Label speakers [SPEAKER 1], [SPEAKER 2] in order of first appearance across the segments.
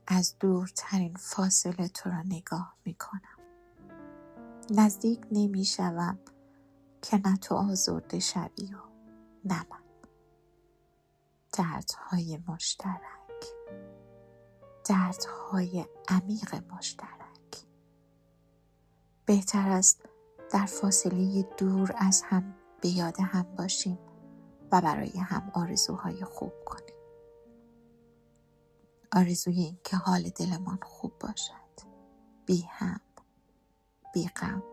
[SPEAKER 1] از دورترین فاصله تو را نگاه میکنم. نزدیک نمیشوم که نه تو آزرده شوی و نه من. دردهای مشترک، دردهای عمیق مشترک. بهتر است در فاصله دور از هم به یاد هم باشیم و برای هم آرزوهای خوب کنیم. آرزوی این که حال دلمان خوب باشد، بی هم، بی غم.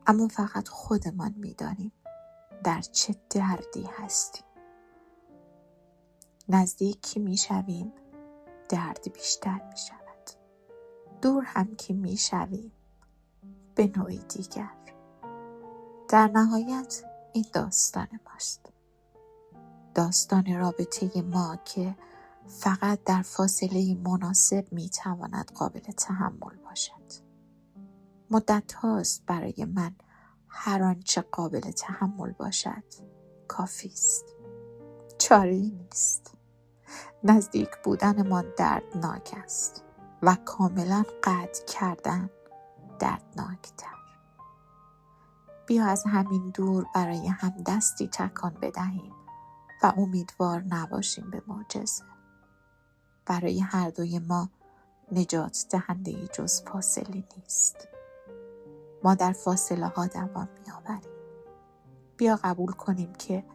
[SPEAKER 1] اما فقط خودمان می‌دانیم در چه دردی هستیم. نزدیک می‌شویم، درد بیشتر می‌شود. دور هم که می‌شویم، به نوعی دیگر. در نهایت این داستان ماست. داستان رابطه ما که فقط در فاصله مناسب می‌تواند قابل تحمل باشد. مدت هاست برای من هر آنچه قابل تحمل باشد کافی است. چاره‌ای نیست. نزدیک بودنمان دردناک است و کاملا قطع کردن دردناکتر. بیا از همین دور برای هم دستی تکان بدهیم و امیدوار نباشیم به معجزه. برای هر دوی ما نجات دهنده جز فاصله نیست. ما در فاصله ها دوام می‌آوریم. بیا قبول کنیم که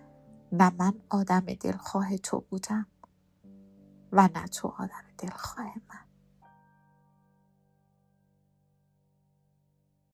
[SPEAKER 1] نه من آدم دلخواه تو بودم و نه تو آدم دلخواه من.